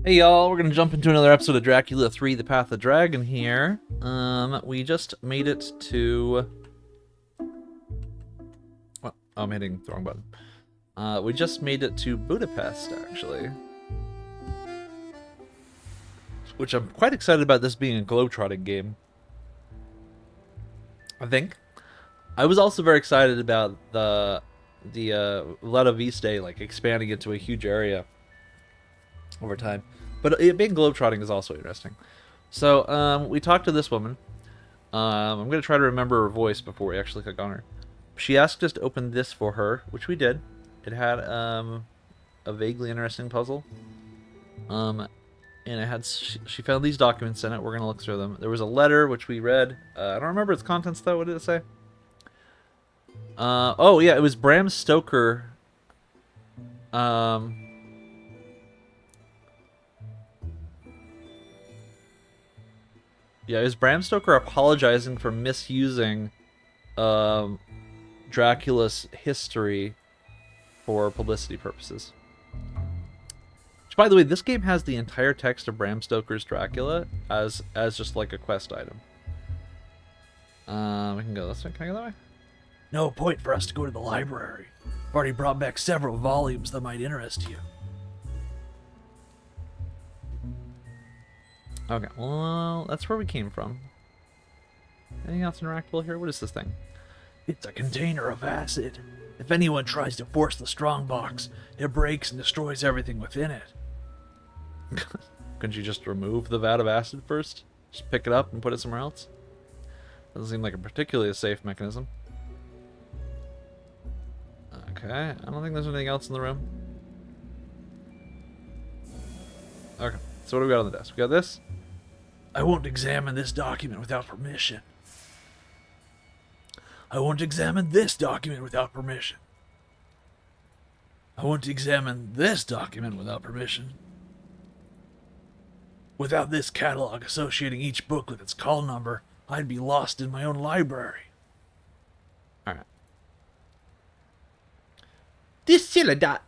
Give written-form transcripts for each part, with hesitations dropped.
Hey y'all, we're gonna jump into another episode of Dracula 3, The Path of the Dragon here. We just made it to... Well, I'm hitting the wrong button. We just made it to Budapest, actually. Which I'm quite excited about this being a globetrotting game. I think. I was also very excited about the Leda Vista, like, expanding into a huge area over time. But it being globetrotting is also interesting. So, we talked to this woman. I'm going to try to remember her voice before we actually click on her. She asked us to open this for her, which we did. It had a vaguely interesting puzzle. And it had she found these documents in it. We're going to look through them. There was a letter, which we read. I don't remember its contents, though. What did it say? Oh, yeah, it was Bram Stoker. Yeah, it was Bram Stoker apologizing for misusing Dracula's history for publicity purposes. Which, by the way, this game has the entire text of Bram Stoker's Dracula as just like a quest item. We can go this way. Can I go that way? No point for us to go to the library. I've already brought back several volumes that might interest you. Okay, well, that's where we came from. Anything else interactable here? What is this thing? It's a container of acid. If anyone tries to force the strongbox, it breaks and destroys everything within it. Couldn't you just remove the vat of acid first? Just pick it up and put it somewhere else? Doesn't seem like a particularly safe mechanism. Okay, I don't think there's anything else in the room. Okay, so what do we got on the desk? We got this. I won't examine this document without permission. I won't examine this document without permission. I won't examine this document without permission. Without this catalog associating each book with its call number, I'd be lost in my own library. Alright. This cylinder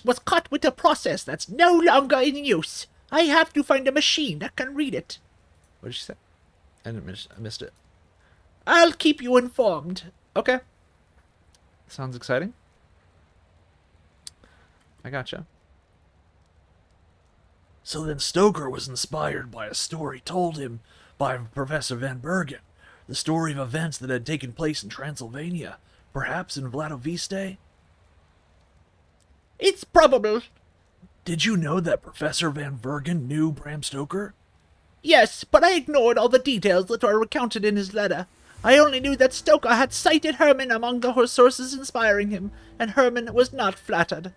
was cut with a process that's no longer in use. I have to find a machine that can read it. What did she say? I missed it. I'll keep you informed. Okay. Sounds exciting. I gotcha. So then Stoker was inspired by a story told him by Professor Van Bergen, the story of events that had taken place in Transylvania, perhaps in Vladiviste. It's probable. Did you know that Professor Van Bergen knew Bram Stoker? Yes, but I ignored all the details that were recounted in his letter. I only knew that Stoker had cited Herman among the sources inspiring him, and Herman was not flattered.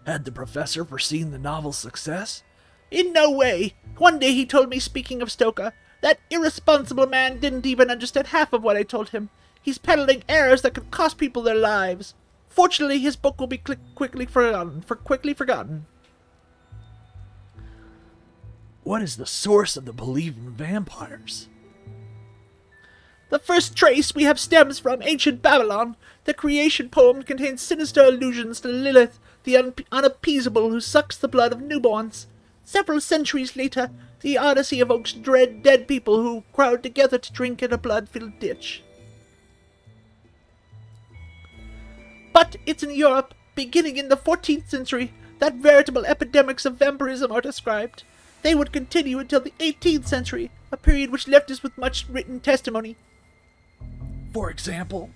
Had the professor foreseen the novel's success? In no way. One day he told me, speaking of Stoker, that irresponsible man didn't even understand half of what I told him. He's peddling errors that could cost people their lives. Fortunately, his book will be quickly forgotten. What is the source of the belief in vampires? The first trace we have stems from ancient Babylon. The creation poem contains sinister allusions to Lilith, the unappeasable who sucks the blood of newborns. Several centuries later, the Odyssey evokes dead people who crowd together to drink in a blood-filled ditch. But it's in Europe, beginning in the 14th century, that veritable epidemics of vampirism are described. They would continue until the 18th century, a period which left us with much written testimony. For example,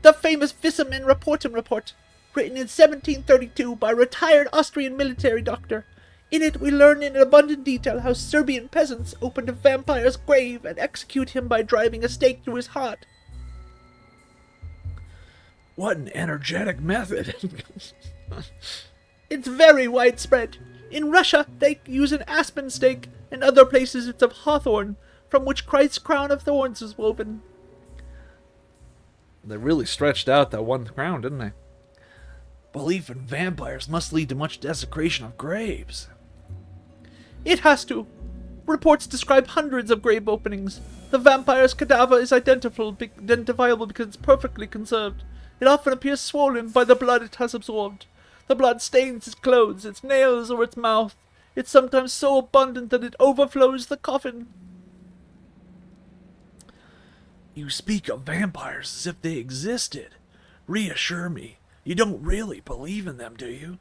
the famous Fisserman Reportum report, written in 1732 by a retired Austrian military doctor. In it we learn in abundant detail how Serbian peasants opened a vampire's grave and execute him by driving a stake through his heart. What an energetic method! It's very widespread. In Russia, they use an aspen stake. In other places, it's of hawthorn, from which Christ's crown of thorns is woven. They really stretched out that one crown, didn't they? Belief in vampires must lead to much desecration of graves. It has to. Reports describe hundreds of grave openings. The vampire's cadaver is identifiable because it's perfectly conserved. It often appears swollen by the blood it has absorbed. The blood stains its clothes, its nails, or its mouth. It's sometimes so abundant that it overflows the coffin. You speak of vampires as if they existed. Reassure me, you don't really believe in them, do you?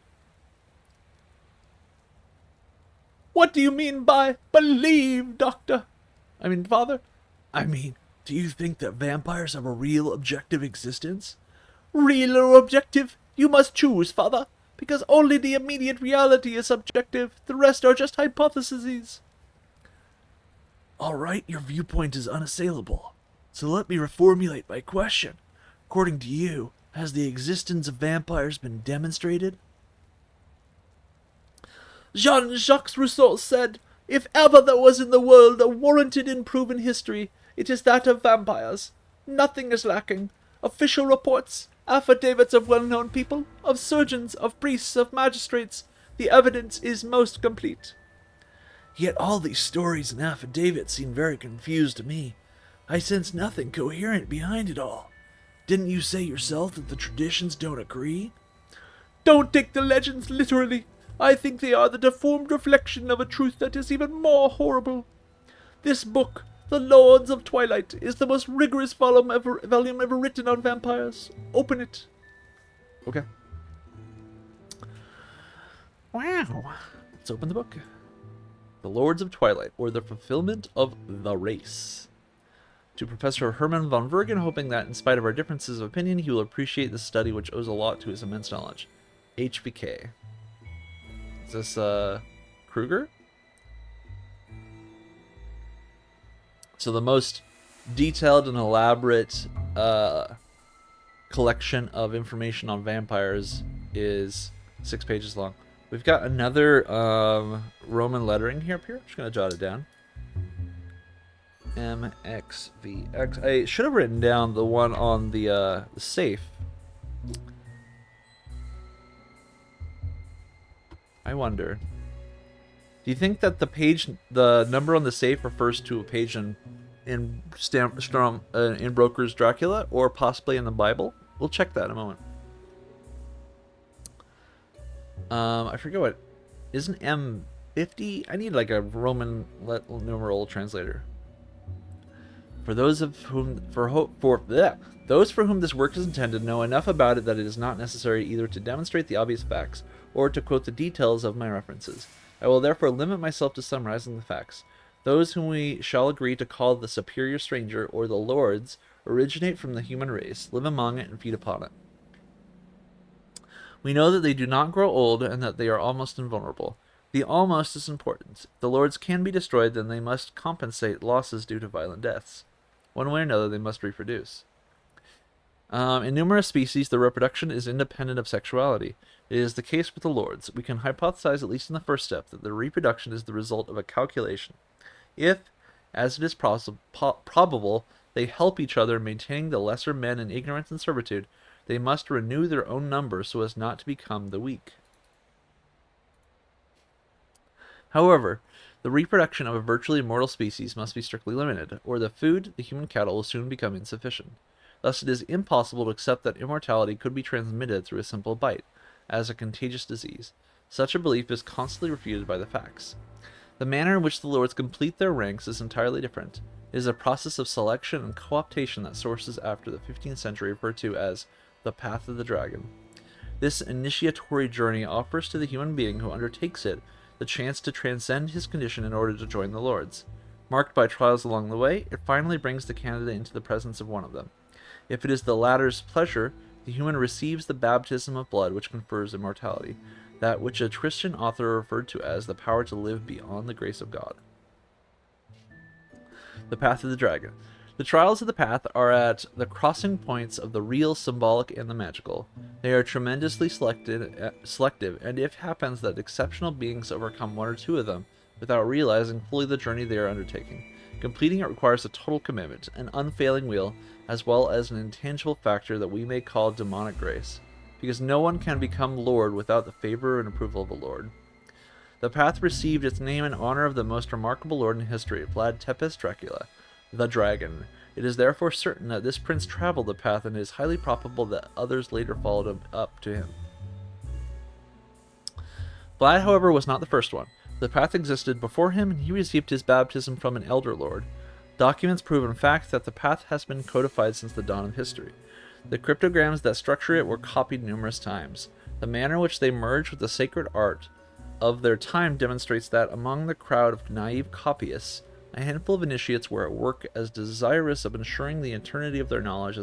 What do you mean by believe, Doctor? Father? I mean, do you think that vampires have a real objective existence? Real or objective? You must choose, Father, because only the immediate reality is subjective. The rest are just hypotheses. All right, your viewpoint is unassailable. So let me reformulate my question. According to you, has the existence of vampires been demonstrated? Jean-Jacques Rousseau said, "If ever there was in the world a warranted and proven history, it is that of vampires. Nothing is lacking. Official reports, affidavits of well-known people, of surgeons, of priests, of magistrates. The evidence is most complete." Yet all these stories and affidavits seem very confused to me. I sense nothing coherent behind it all. Didn't you say yourself that the traditions don't agree? Don't take the legends literally. I think they are the deformed reflection of a truth that is even more horrible. This book, The Lords of Twilight, is the most rigorous volume ever written on vampires. Open it. Okay. Wow. Let's open the book. The Lords of Twilight, or the Fulfillment of the Race. To Professor Hermann von Vergen, hoping that in spite of our differences of opinion, he will appreciate this study which owes a lot to his immense knowledge. HBK. Is this, Kruger? So the most detailed and elaborate collection of information on vampires is 6 pages long. We've got another Roman lettering here up here. I'm just going to jot it down. MXVX. I should have written down the one on the safe. I wonder. Do you think that the number on the safe refers to a page in Broker's Dracula, or possibly in the Bible? We'll check that in a moment. I forget what. Isn't M50? I need like a Roman numeral translator. For those for whom this work is intended know enough about it that it is not necessary either to demonstrate the obvious facts or to quote the details of my references. I will therefore limit myself to summarizing the facts. Those whom we shall agree to call the superior stranger, or the lords, originate from the human race, live among it, and feed upon it. We know that they do not grow old, and that they are almost invulnerable. The almost is important. If the lords can be destroyed, then they must compensate losses due to violent deaths. One way or another, they must reproduce. In numerous species, the reproduction is independent of sexuality. It is the case with the lords. We can hypothesize, at least in the first step, that the reproduction is the result of a calculation. If, as it is probable, they help each other in maintaining the lesser men in ignorance and servitude, they must renew their own number so as not to become the weak. However, the reproduction of a virtually immortal species must be strictly limited, or the food, the human cattle, will soon become insufficient. Thus it is impossible to accept that immortality could be transmitted through a simple bite, as a contagious disease. Such a belief is constantly refuted by the facts. The manner in which the lords complete their ranks is entirely different. It is a process of selection and co-optation that sources after the 15th century referred to as the Path of the Dragon. This initiatory journey offers to the human being who undertakes it the chance to transcend his condition in order to join the lords. Marked by trials along the way, it finally brings the candidate into the presence of one of them. If it is the latter's pleasure, the human receives the baptism of blood which confers immortality, that which a Christian author referred to as the power to live beyond the grace of God. The Path of the Dragon. The trials of the path are at the crossing points of the real, symbolic, and the magical. They are tremendously selective, and if it happens that exceptional beings overcome one or two of them, without realizing fully the journey they are undertaking, completing it requires a total commitment, an unfailing will, as well as an intangible factor that we may call demonic grace, because no one can become Lord without the favor and approval of the Lord. The path received its name in honor of the most remarkable lord in history, Vlad Tepes Dracula, the Dragon. It is therefore certain that this prince traveled the path, and it is highly probable that others later followed up to him. Vlad, however, was not the first one. The path existed before him, and he received his baptism from an elder lord. Documents prove in fact that the path has been codified since the dawn of history. The cryptograms that structure it were copied numerous times. The manner in which they merge with the sacred art of their time demonstrates that among the crowd of naive copyists, a handful of initiates were at work as desirous of ensuring the eternity of their knowledge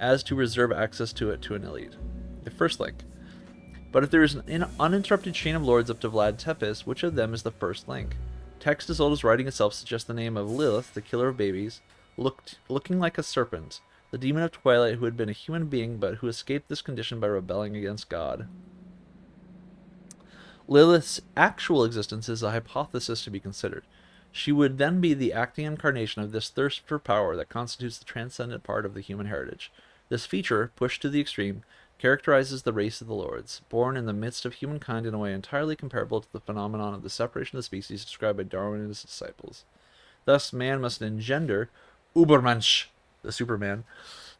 as to reserve access to it to an elite. The first link. But if there is an uninterrupted chain of lords up to Vlad Tepes, which of them is the first link? Text as old as writing itself suggests the name of Lilith, the killer of babies, looking like a serpent, the demon of twilight who had been a human being but who escaped this condition by rebelling against God. Lilith's actual existence is a hypothesis to be considered. She would then be the acting incarnation of this thirst for power that constitutes the transcendent part of the human heritage. This feature, pushed to the extreme, characterizes the race of the lords, born in the midst of humankind in a way entirely comparable to the phenomenon of the separation of the species described by Darwin and his disciples. Thus, man must engender Übermensch, the Superman,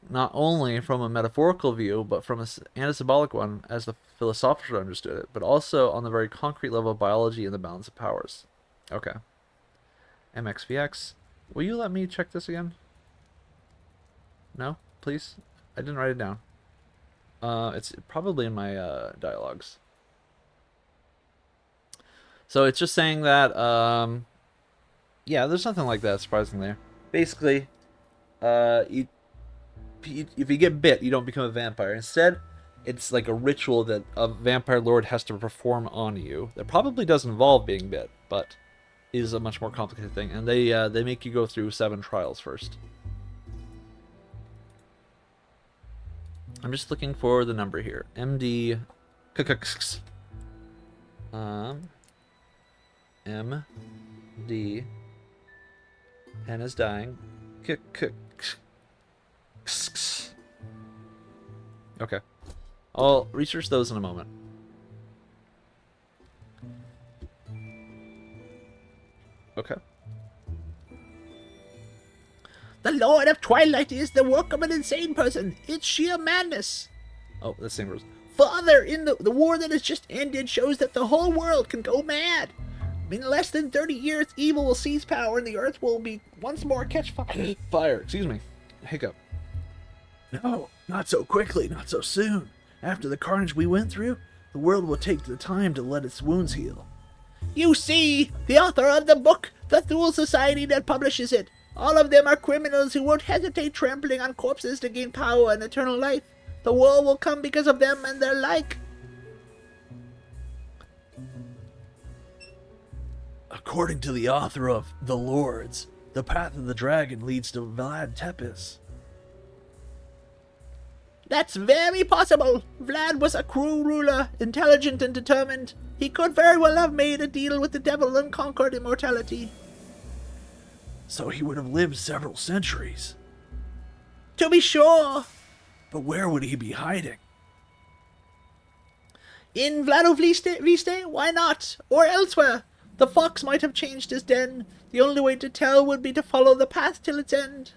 not only from a metaphorical view, but from and a symbolic one, as the philosophers understood it, but also on the very concrete level of biology and the balance of powers. Okay. MXVX. Will you let me check this again? No? Please? I didn't write it down. It's probably in my dialogues. So it's just saying that, yeah, there's nothing like that surprising there. Basically, if you get bit, you don't become a vampire. Instead, it's like a ritual that a vampire lord has to perform on you. That probably does involve being bit, but is a much more complicated thing. And they make you go through 7 trials first. I'm just looking for the number here. MD. MD. Pen is dying. Okay. I'll research those in a moment. Okay. The Lord of Twilight is the work of an insane person. It's sheer madness. Oh, that's the same person. Father, in the war that has just ended shows that the whole world can go mad. In less than 30 years, evil will seize power and the earth will be once more catch fire. Fire. Excuse me. Hiccup. No, not so quickly, not so soon. After the carnage we went through, the world will take the time to let its wounds heal. You see, the author of the book, the Thule Society that publishes it, all of them are criminals who won't hesitate trampling on corpses to gain power and eternal life. The war will come because of them and their like. According to the author of The Lords, the path of the dragon leads to Vlad Tepes. That's very possible. Vlad was a cruel ruler, intelligent and determined. He could very well have made a deal with the devil and conquered immortality. So he would have lived several centuries. To be sure. But where would he be hiding? In Vladoviste? Why not? Or elsewhere. The fox might have changed his den. The only way to tell would be to follow the path till its end.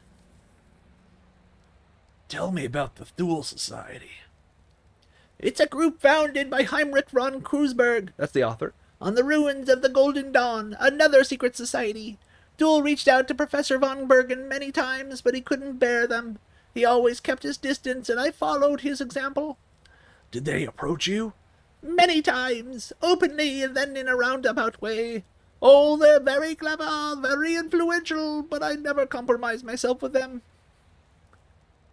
Tell me about the Thule Society. It's a group founded by Heinrich von Kreuzberg. That's the author. On the ruins of the Golden Dawn, another secret society. Thule reached out to Professor von Bergen many times, but he couldn't bear them. He always kept his distance, and I followed his example. Did they approach you? Many times, openly and then in a roundabout way. Oh, they're very clever, very influential, but I never compromise myself with them.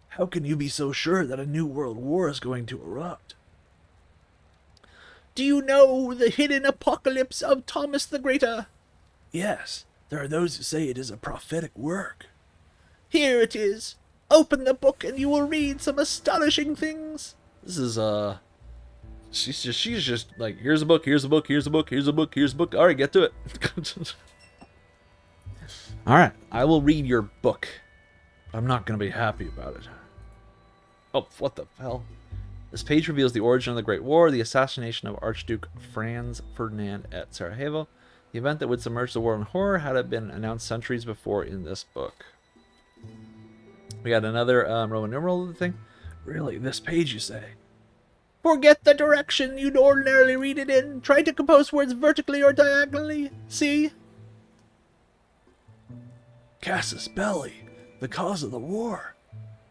How can you be so sure that a new world war is going to erupt? Do you know the hidden apocalypse of Thomas the Greater? Yes, there are those who say it is a prophetic work. Here it is. Open the book and you will read some astonishing things. This is, she's just like, here's a book, here's a book, here's a book, here's a book, here's a book. All right, get to it. All right, I will read your book. I'm not going to be happy about it. Oh, what the hell? This page reveals the origin of the Great War, the assassination of Archduke Franz Ferdinand at Sarajevo. The event that would submerge the war in horror had been announced centuries before in this book. We got another Roman numeral thing. Really, this page, you say? Forget the direction you'd ordinarily read it in. Try to compose words vertically or diagonally. See? Casus belli, the cause of the war.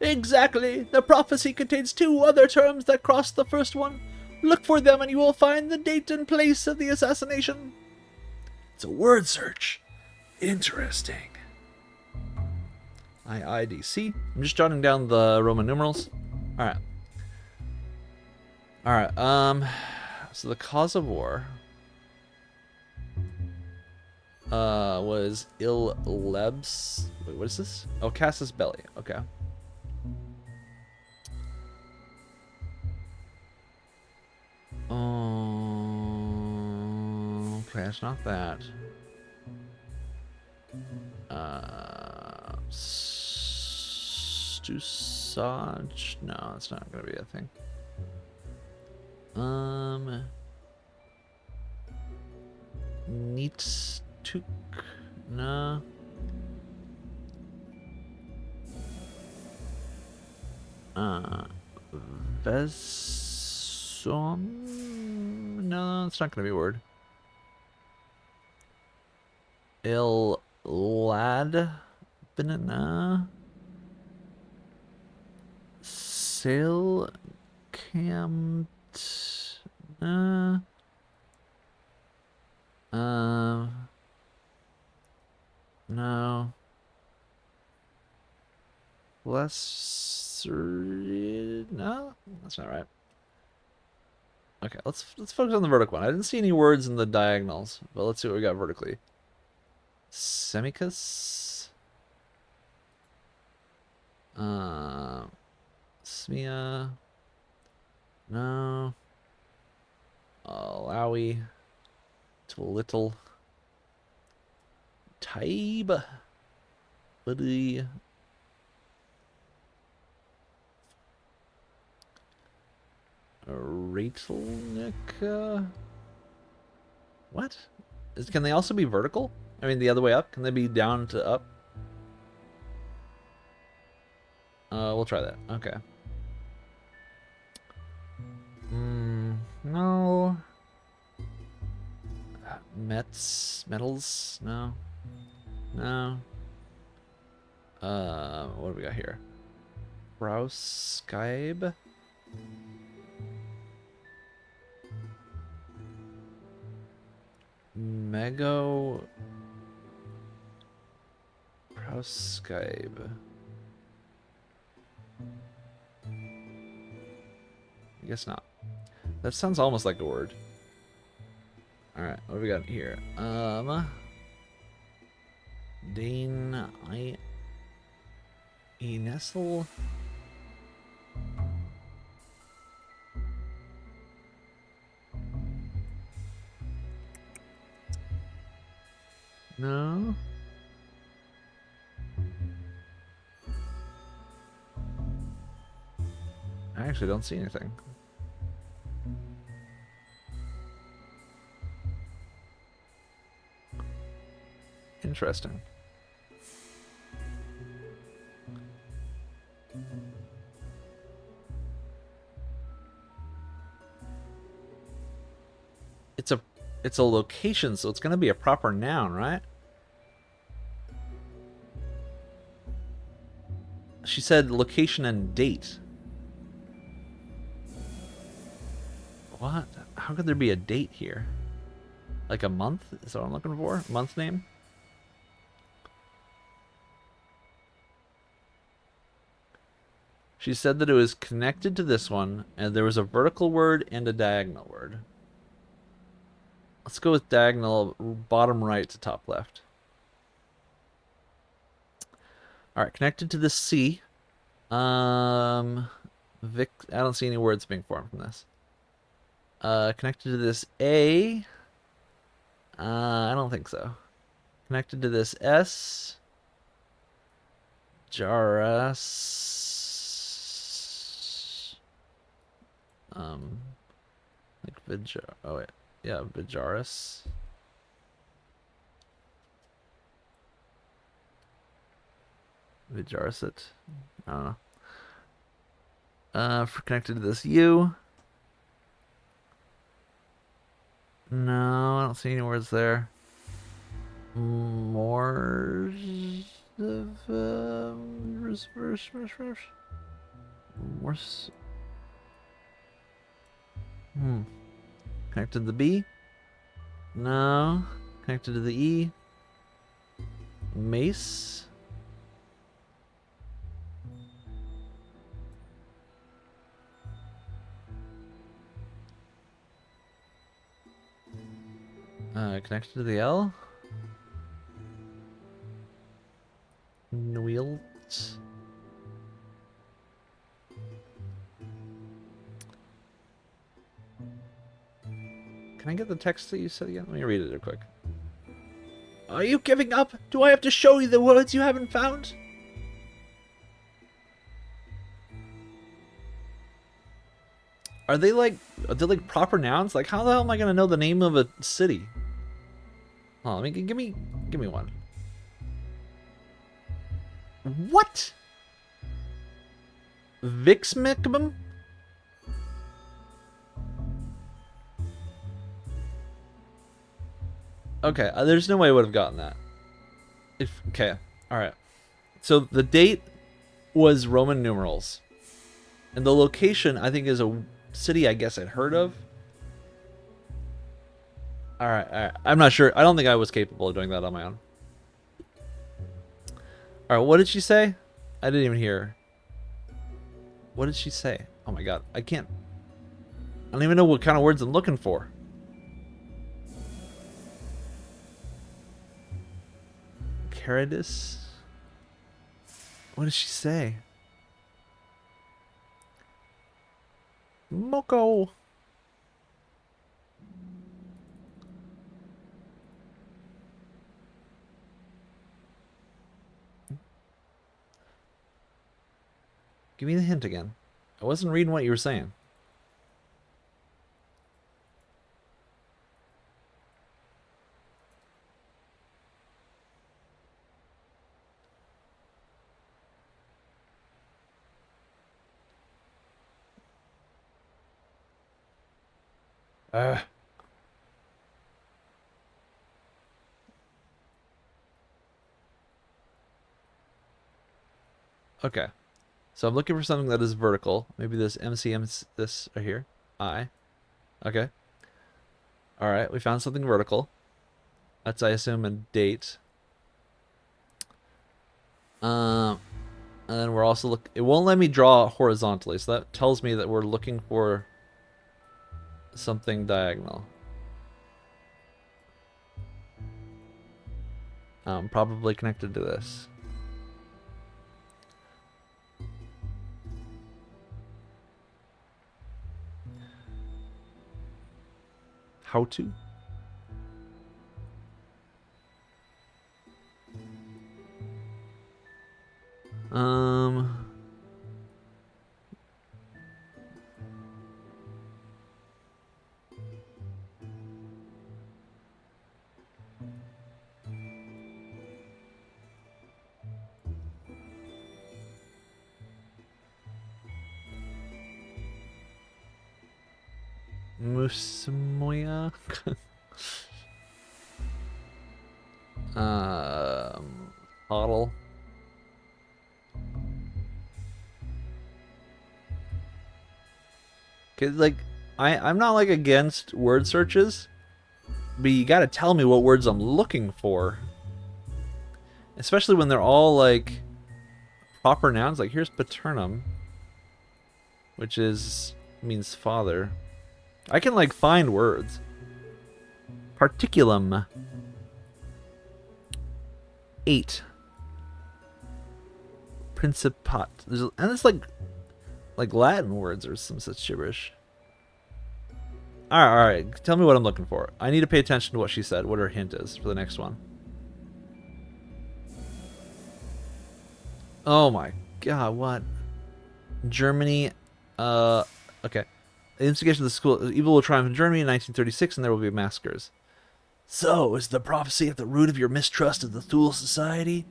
Exactly. The prophecy contains 2 other terms that cross the first one. Look for them and you will find the date and place of the assassination. It's a word search. Interesting. IIDC. I'm just jotting down the Roman numerals. Alright. Alright, so the cause of war was ill lebs. Wait, what is this? Oh, casus belli. Okay. Okay, it's not that. Stusage? No, it's not gonna be a thing. Neatstuk? No. Vesom? No, it's not gonna be a word. Il lad banana sail camped no lesser, no, that's not right. Okay, let's focus on the vertical one. I didn't see any words in the diagonals, but let's see what we got vertically. Semicus. Smia. No. Alawi. To little. Taib. Buddy. Ratelnica. What? Can they also be vertical? I mean, the other way up? Can they be down to up? We'll try that. Okay. No. Metals? No. No. What do we got here? Browskybe? Mego Browskybe. I guess not. That sounds almost like a word. Alright, what do we got here? Dane Nestle. No. I actually don't see anything. Interesting. It's a location, so it's going to be a proper noun, right? She said location and date. What? How could there be a date here? Like a month? Is that what I'm looking for? Month name? She said that it was connected to this one, and there was a vertical word and a diagonal word. Let's go with diagonal, bottom right to top left. Alright, connected to this C. Vic, I don't see any words being formed from this. Connected to this A. I don't think so. Connected to this S. Jaras. Like Vijar. Oh wait, yeah, Vijaris. Vijarisit. I don't know. For connected to this U. No, I don't see any words there. More of more. Connected to the B? No. Connected to the E? Mace? Connected to the L? Wheels? Can I get the text that you said again? Let me read it real quick. Are you giving up? Do I have to show you the words you haven't found? Are they like proper nouns? Like how the hell am I gonna know the name of a city? Oh, let me give me one. What? Vixmicum? Okay, there's no way I would have gotten that. Okay, all right. So the date was Roman numerals, and the location I think is a city I guess I'd heard of. All right. I'm not sure. I don't think I was capable of doing that on my own. All right, what did she say? I didn't even hear her. What did she say? Oh my god, I don't even know what kind of words I'm looking for. Caradis? What did she say? Moko. Give me the hint again. I wasn't reading what you were saying. Okay. So I'm looking for something that is vertical. Maybe this MCM, this right here. I. Okay. All right, we found something vertical. That's, I assume, a date. And then we're also it won't let me draw horizontally, so that tells me that we're looking for something diagonal. Probably connected to this. How to? Musmoya? Bottle. Cause like I'm not like against word searches, but you gotta tell me what words I'm looking for. Especially when they're all like proper nouns. Like here's paternum, which means father. I can like find words. Particulum. 8. Principat. And it's like Latin words or some such gibberish. All right. Tell me what I'm looking for. I need to pay attention to what she said. What her hint is for the next one. Oh my god! What? Germany. Okay. The instigation of the school. Evil will triumph in Germany in 1936, and there will be massacres. So, is the prophecy at the root of your mistrust of the Thule Society?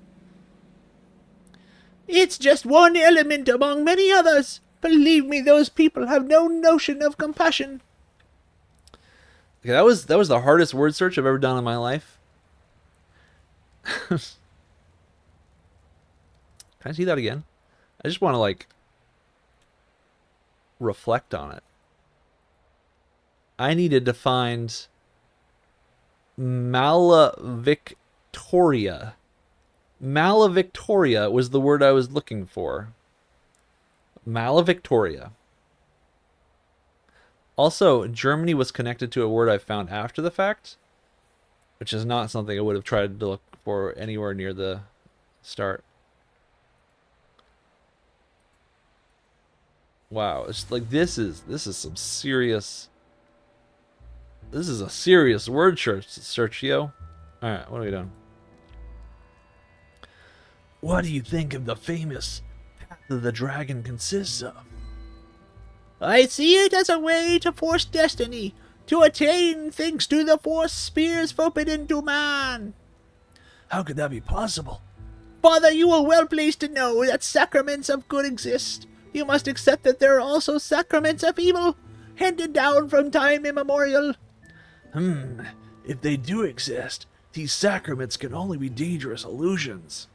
It's just one element among many others. Believe me, those people have no notion of compassion. Okay, that was the hardest word search I've ever done in my life. Can I see that again? I just want to like reflect on it. I needed to find Malavictoria. Malavictoria was the word I was looking for. Malavictoria. Also, Germany was connected to a word I found after the fact, which is not something I would have tried to look for anywhere near the start. Wow, it's like this is some serious. This is a serious word search, yo. All right, what are we doing? What do you think of the famous path of the dragon consists of? I see it as a way to force destiny, to attain thanks to the force spears forbidden to man. How could that be possible? Father, you are well placed to know that sacraments of good exist. You must accept that there are also sacraments of evil, handed down from time immemorial. If they do exist, these sacraments can only be dangerous illusions.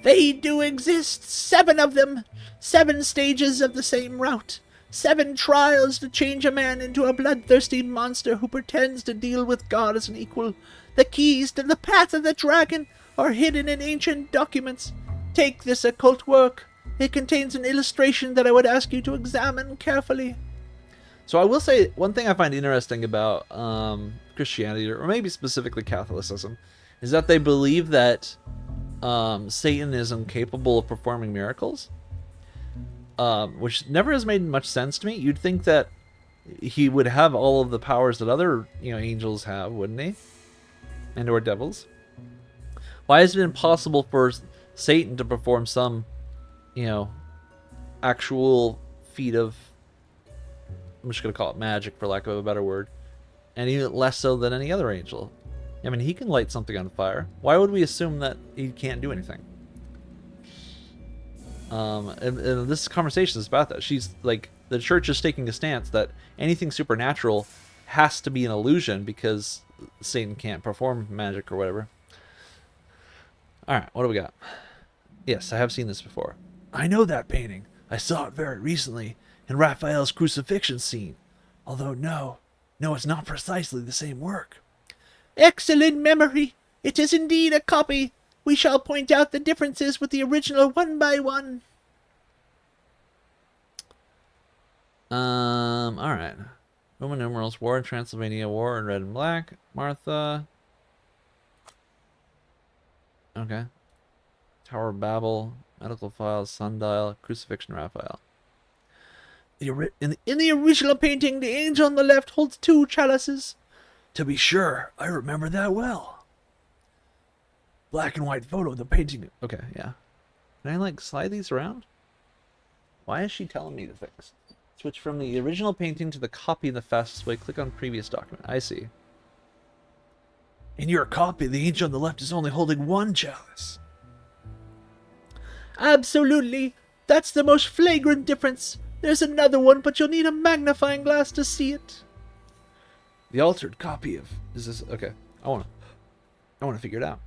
They do exist, 7 of them, 7 stages of the same route, 7 trials to change a man into a bloodthirsty monster who pretends to deal with God as an equal. The keys to the path of the dragon are hidden in ancient documents. Take this occult work. It contains an illustration that I would ask you to examine carefully. So I will say one thing I find interesting about Christianity, or maybe specifically Catholicism, is that they believe that Satan is incapable of performing miracles, which never has made much sense to me. You'd think that he would have all of the powers that other angels have, wouldn't he? And or devils. Why is it impossible for Satan to perform some, actual feat of, I'm just going to call it magic for lack of a better word, and even less so than any other angel? I mean, he can light something on fire. Why would we assume that he can't do anything? And this conversation is about that. She's like, the church is taking a stance that anything supernatural has to be an illusion because Satan can't perform magic or whatever. All right, what do we got? Yes, I have seen this before. I know that painting. I saw it very recently in Raphael's crucifixion scene. Although no, it's not precisely the same work. Excellent memory. It is indeed a copy. We shall point out the differences with the original one by one. All right. Roman numerals, War in Transylvania, War in Red and Black, Martha. Okay. Tower of Babel, Medical Files, Sundial, Crucifixion, Raphael. In the original painting, the angel on the left holds 2 chalices. To be sure, I remember that well. Black and white photo of the painting. Okay, yeah. Can I, slide these around? Why is she telling me the things? Switch from the original painting to the copy in the fastest way. Click on previous document. I see. In your copy, the angel on the left is only holding 1 chalice. Absolutely. That's the most flagrant difference. There's another one, but you'll need a magnifying glass to see it. The altered copy of... Is this... Okay. I want to figure it out.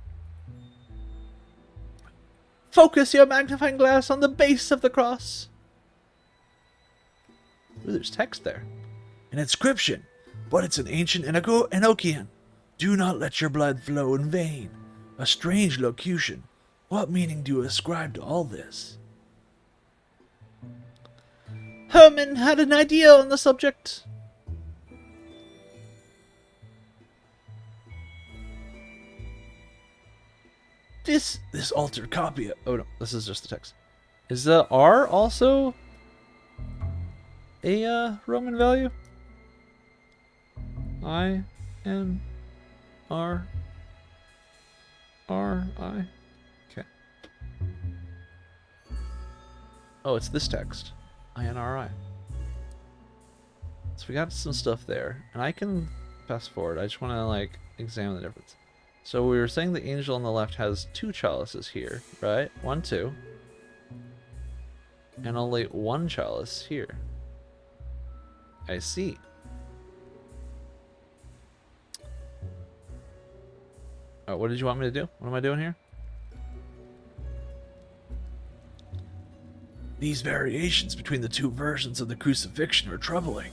Focus your magnifying glass on the base of the cross. Ooh, there's text there. An inscription, but it's an ancient Enochian. Do not let your blood flow in vain. A strange locution. What meaning do you ascribe to all this? Herman had an idea on the subject. This altered copy of... Oh no, this is just the text. Is the R also a Roman value? I N R R I. Okay. Oh, it's this text. INRI. So we got some stuff there, and I can fast forward. I just want to examine the difference. So we were saying the angel on the left has 2 chalices here, right? 1, 2. And only 1 chalice here. I see. what did you want me to do? What am I doing here? These variations between the two versions of the crucifixion are troubling.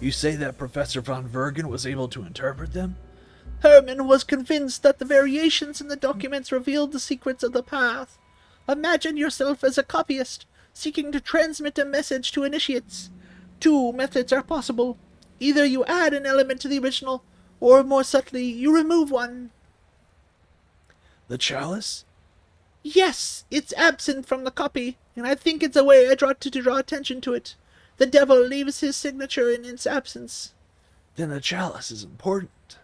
You say that Professor von Vergen was able to interpret them? Herman was convinced that the variations in the documents revealed the secrets of the path. Imagine yourself as a copyist, seeking to transmit a message to initiates. Two methods are possible. Either you add an element to the original, or more subtly, you remove one. The chalice? Yes, it's absent from the copy, and I think it's a way to draw attention to it. The devil leaves his signature in its absence. Then the chalice is important.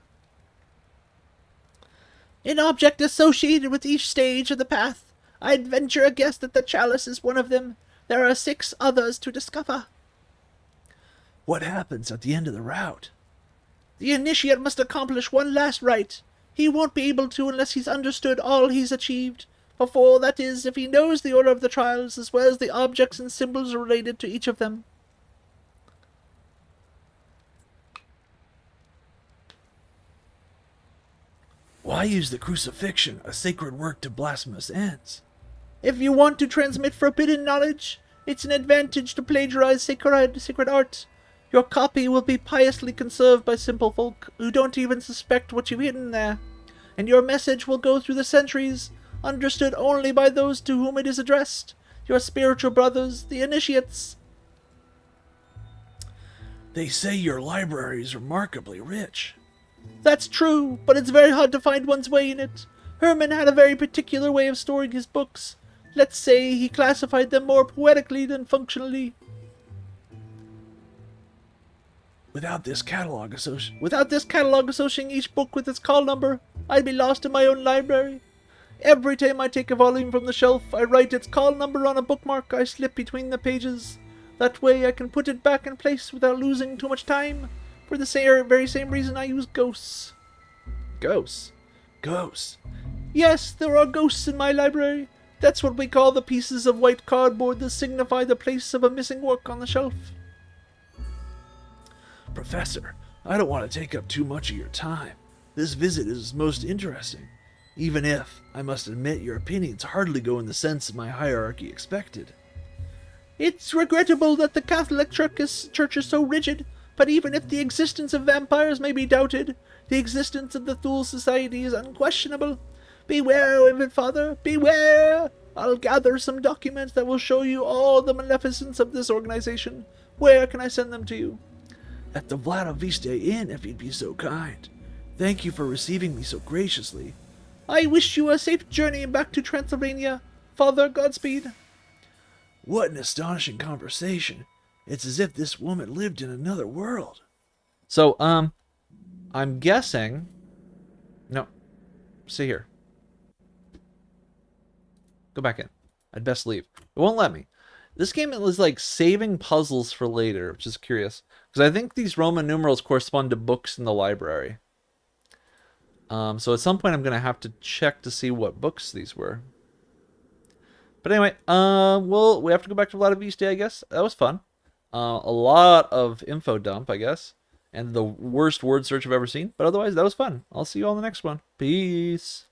An object associated with each stage of the path. I'd venture a guess that the chalice is one of them. There are 6 others to discover. What happens at the end of the route? The initiate must accomplish one last rite. He won't be able to unless he's understood all he's achieved. Before, that is, if he knows the order of the trials, as well as the objects and symbols related to each of them. Why use the crucifixion, a sacred work to blasphemous ends? If you want to transmit forbidden knowledge, it's an advantage to plagiarize sacred art. Your copy will be piously conserved by simple folk who don't even suspect what you've hidden there, and your message will go through the centuries, understood only by those to whom it is addressed, your spiritual brothers, the initiates. They say your library is remarkably rich. That's true, but it's very hard to find one's way in it. Herman had a very particular way of storing his books. Let's say he classified them more poetically than functionally. Without this catalog associating each book with its call number, I'd be lost in my own library. Every time I take a volume from the shelf, I write its call number on a bookmark I slip between the pages. That way I can put it back in place without losing too much time. For the very same reason I use ghosts. Ghosts. Ghosts. Yes, there are ghosts in my library. That's what we call the pieces of white cardboard that signify the place of a missing work on the shelf. Professor, I don't want to take up too much of your time. This visit is most interesting, even if, I must admit, your opinions hardly go in the sense my hierarchy expected. It's regrettable that the Catholic Church is so rigid, but even if the existence of vampires may be doubted, the existence of the Thule Society is unquestionable. Beware of it, Father, beware! I'll gather some documents that will show you all the maleficence of this organization. Where can I send them to you? At the Vladoviste Inn, if you'd be so kind. Thank you for receiving me so graciously. I wish you a safe journey back to Transylvania. Father, Godspeed. What an astonishing conversation. It's as if this woman lived in another world. So, I'm guessing... No. Stay here. Go back in. I'd best leave. It won't let me. This game is like saving puzzles for later, which is curious. Because I think these Roman numerals correspond to books in the library. So at some point I'm going to have to check to see what books these were. But anyway, well, we have to go back to Vladiviste, I guess. That was fun. A lot of info dump, I guess. And the worst word search I've ever seen. But otherwise, that was fun. I'll see you all in the next one. Peace.